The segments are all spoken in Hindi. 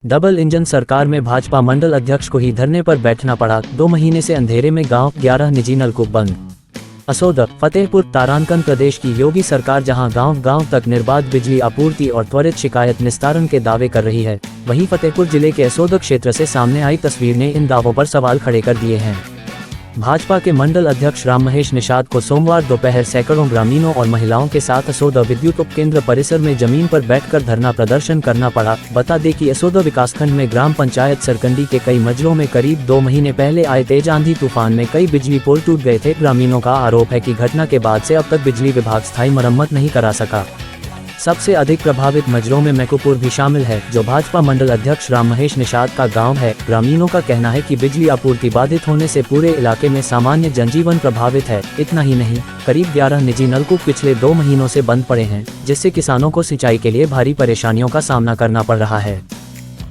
डबल इंजन सरकार में भाजपा मंडल अध्यक्ष को ही धरने पर बैठना पड़ा। 2 महीने से अंधेरे में गांव, 11 निजी नलकूप बंद। असोद, फतेहपुर, तारांकन प्रदेश की योगी सरकार जहां गांव-गांव तक निर्बाध बिजली आपूर्ति और त्वरित शिकायत निस्तारण के दावे कर रही है, वहीं फतेहपुर जिले के असोद क्षेत्र से सामने आई तस्वीर ने इन दावों पर सवाल खड़े कर दिए हैं। भाजपा के मंडल अध्यक्ष राम महेश निषाद को सोमवार दोपहर सैकड़ों ग्रामीणों और महिलाओं के साथ असोद विद्युत उपकेंद्र परिसर में जमीन पर बैठकर धरना प्रदर्शन करना पड़ा। बता दें कि असोद विकासखंड में ग्राम पंचायत सरकंडी के कई मजलों में करीब 2 महीने पहले आए तेज आंधी तूफान में कई बिजली पोल टूट गए थे। ग्रामीणों का आरोप है कि घटना के बाद से अब तक बिजली विभाग स्थायी मरम्मत नहीं करा सका। सबसे अधिक प्रभावित मजरों में मैकोपुर भी शामिल है, जो भाजपा मंडल अध्यक्ष राम महेश निषाद का गांव है। ग्रामीणों का कहना है कि बिजली आपूर्ति बाधित होने से पूरे इलाके में सामान्य जनजीवन प्रभावित है। इतना ही नहीं, करीब 11 निजी नलकूप पिछले 2 महीनों से बंद पड़े हैं, जिससे किसानों को सिंचाई के लिए भारी परेशानियों का सामना करना पड़ रहा है।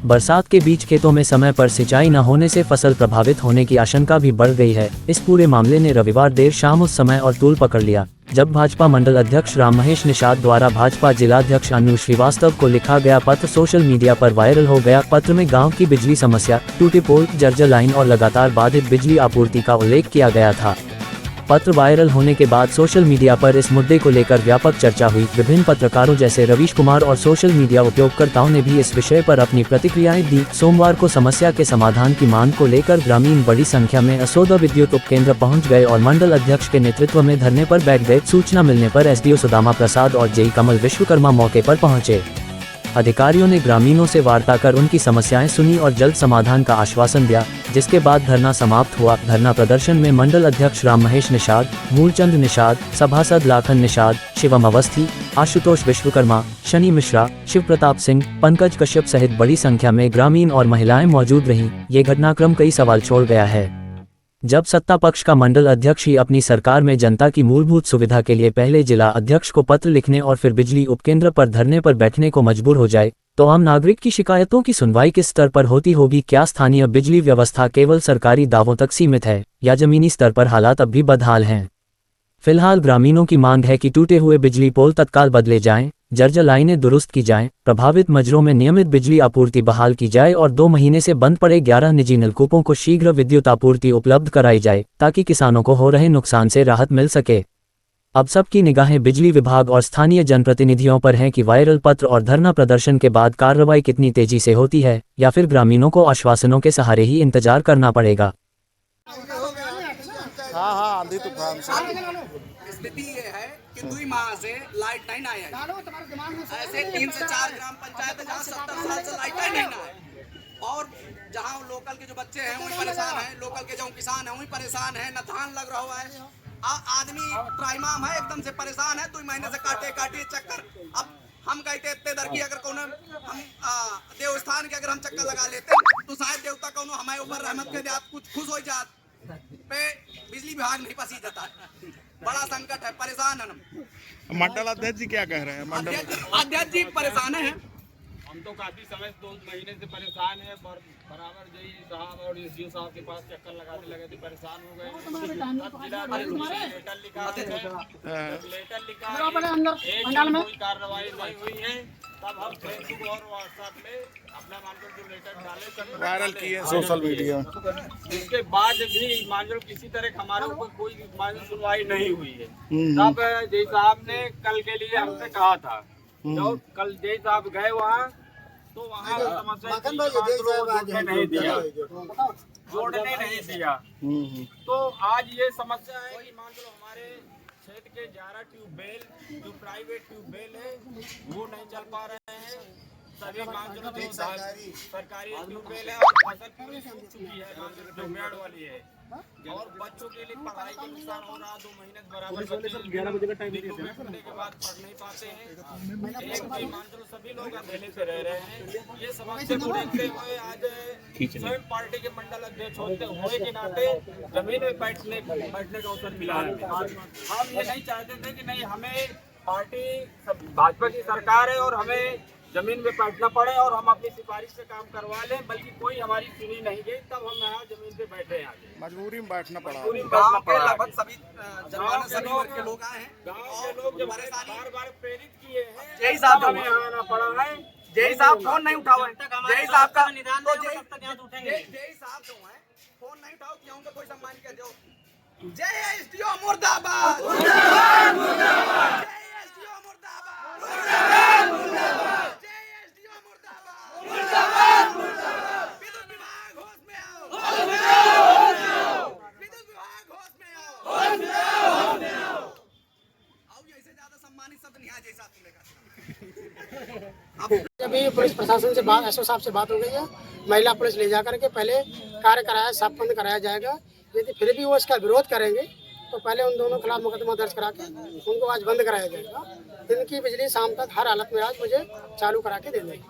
बरसात के बीच खेतों में समय पर सिंचाई न होने से फसल प्रभावित होने की आशंका भी बढ़ गई है। इस पूरे मामले ने रविवार देर शाम उस समय और तूल पकड़ लिया जब भाजपा मंडल अध्यक्ष राम महेश निषाद द्वारा भाजपा जिलाध्यक्ष अनु श्रीवास्तव को लिखा गया पत्र सोशल मीडिया पर वायरल हो गया। पत्र में गांव की बिजली समस्या, टूटे पोल, जर्जर लाइन और लगातार बाधित बिजली आपूर्ति का उल्लेख किया गया था। पत्र वायरल होने के बाद सोशल मीडिया पर इस मुद्दे को लेकर व्यापक चर्चा हुई। विभिन्न पत्रकारों जैसे रवीश कुमार और सोशल मीडिया उपयोगकर्ताओं ने भी इस विषय पर अपनी प्रतिक्रियाएं दी। सोमवार को समस्या के समाधान की मांग को लेकर ग्रामीण बड़ी संख्या में असोद विद्युत उपकेंद्र पहुंच गए और मंडल अध्यक्ष के नेतृत्व में धरने पर बैठ गए। सूचना मिलने पर एसडीओ सुदामा प्रसाद और जेई कमल विश्वकर्मा मौके पर पहुंचे। अधिकारियों ने ग्रामीणों से वार्ता कर उनकी समस्याएं सुनी और जल्द समाधान का आश्वासन दिया, जिसके बाद धरना समाप्त हुआ। धरना प्रदर्शन में मंडल अध्यक्ष राम महेश निषाद, मूलचंद निषाद, सभासद लाखन निषाद, शिवम अवस्थी, आशुतोष विश्वकर्मा, शनि मिश्रा, शिव प्रताप सिंह, पंकज कश्यप सहित बड़ी संख्या में ग्रामीण और महिलाएं मौजूद रहीं। ये घटनाक्रम कई सवाल छोड़ गया है। जब सत्ता पक्ष का मंडल अध्यक्ष ही अपनी सरकार में जनता की मूलभूत सुविधा के लिए पहले जिला अध्यक्ष को पत्र लिखने और फिर बिजली उपकेंद्र पर धरने पर बैठने को मजबूर हो जाए, तो आम नागरिक की शिकायतों की सुनवाई किस स्तर पर होती होगी? क्या स्थानीय बिजली व्यवस्था केवल सरकारी दावों तक सीमित है या जमीनी स्तर पर हालात अब भी बदहाल हैं? फिलहाल ग्रामीणों की मांग है कि टूटे हुए बिजली पोल तत्काल बदले जाएं, जर्जर लाइनें दुरुस्त की जाएं, प्रभावित मजरों में नियमित बिजली आपूर्ति बहाल की जाए और 2 महीने से बंद पड़े 11 निजी नलकूपों को शीघ्र विद्युत आपूर्ति उपलब्ध कराई जाए, ताकि किसानों को हो रहे नुकसान से राहत मिल सके। अब सबकी निगाहें बिजली विभाग और स्थानीय जनप्रतिनिधियों पर हैं कि वायरल पत्र और धरना प्रदर्शन के बाद कार्रवाई कितनी तेजी से होती है, या फिर ग्रामीणों को आश्वासनों के सहारे ही इंतजार करना पड़ेगा। हाँ आंधी तूफान से स्थिति ये है कि 2 माह से लाइट नहीं आई है। ऐसे 3 से 4 ग्राम पंचायत जहाँ 70 साल से लाइट नहीं आई, और जहाँ लोकल के जो बच्चे हैं वही परेशान हैं, लोकल के जो किसान हैं वही परेशान हैं, न धान लग रहा है। आदमी त्राईमाम है, एकदम से परेशान है। 2 महीने से काटे चक्कर। अब हम कहते इतने दर की अगर कोनो हम देवस्थान के अगर हम चक्कर लगा लेते तो शायद देवता कोनो हमारे ऊपर रहमत कर जात, कुछ खुश हो जात। पे बिजली विभाग नहीं पसी जाता, बड़ा संकट है, परेशान है। मंडल अध्यक्ष जी क्या कह रहे हैं? अध्यक्ष जी परेशान है। हम तो काफी समय 2 महीने से परेशान है। बराबर जेई साहब और एसडीओ साहब के पास चक्कर लगाने लगे थे, परेशान हो गए। लेटर लिखा है, लेटर लिखा है, एक कोई कार्रवाई नहीं हुई है। तब हम फेसबुक और व्हाट्सएप में अपना मानकर जो लेटर डाले, वायरल किए सोशल मीडिया। उसके बाद भी मानकर किसी तरह हमारे ऊपर कोई सुनवाई नहीं हुई है। तब जेई साहब ने कल के लिए हमसे कहा था, जो कल जेई साहब गए वहाँ, तो वहाँ समस्या जोड़ने नहीं दिया। तो आज ये समस्या है कि मान लो हमारे क्षेत्र के 11 ट्यूबवेल जो प्राइवेट ट्यूबवेल है वो नहीं चल पा रहे हैं। सभी मान लो सरकारी ट्यूबवेल है और फसल पूरी सूख चुकी है, जो मेड़ वाली है, और बच्चों के लिए पढ़ाई का नुकसान हो रहा। 2 महीने बराबर 11 बजे का टाइम होने के बाद पढ़ नहीं पाते हैं। एक मान लो सभी लोग अकेले से रह रहे हैं। ये समस्या को देखते हुए आज स्वयं पार्टी के मंडल अध्यक्ष होने के नाते जमीन में बैठने का अवसर मिला है। हम ये नहीं चाहते थे कि नहीं हमें पार्टी भाजपा की सरकार है और हमें जमीन में बैठना पड़े और हम अपनी सिफारिश से काम करवा लें, बल्कि कोई हमारी सुनी नहीं गई। तब हम यहाँ जमीन पे बैठे हैं, मजबूरी में बैठना पड़ा। लगभग सभी वर्ग के लोग आए हैं। गाँव के लोग जब बार बार प्रेरित किए हैं, यही साथ हमें यहाँ आना पड़ा है। जय साहब फोन नहीं उठाओ, जय साहब का निदान तो नहीं होगा, तब तक यहाँ से उठेंगे नहीं। जय साहब जो है फोन नहीं उठाओ, क्यों उनका कोई सम्मान किया जो जय एसडीओ मुर्दाबाद, मुर्दाबाद मुर्दाबाद, जय एसडीओ मुर्दाबाद, मुर्दाबाद मुर्दाबाद, जय एसडीओ मुर्दाबाद, मुर्दाबाद मुर्दाबाद, विद्युत विभाग होश में आओ, होश में आओ, होश में आओ, विद्युत विभाग होश में आओ, होश में आओ, होश में आओ। अब ऐसे ज्यादा सम्मानित शब्द नहीं है जय साहब तुमने कहा। अभी पुलिस प्रशासन से बात, एसओ साहब से बात हो गई है, महिला पुलिस ले जाकर के पहले कार्य कराया, साफ बंद कराया जाएगा। यदि फिर भी वो इसका विरोध करेंगे तो पहले उन दोनों के खिलाफ मुकदमा दर्ज करा के उनको आज बंद कराया जाएगा। दिन की बिजली शाम तक हर हालत में आज मुझे चालू करा के दे देंगे।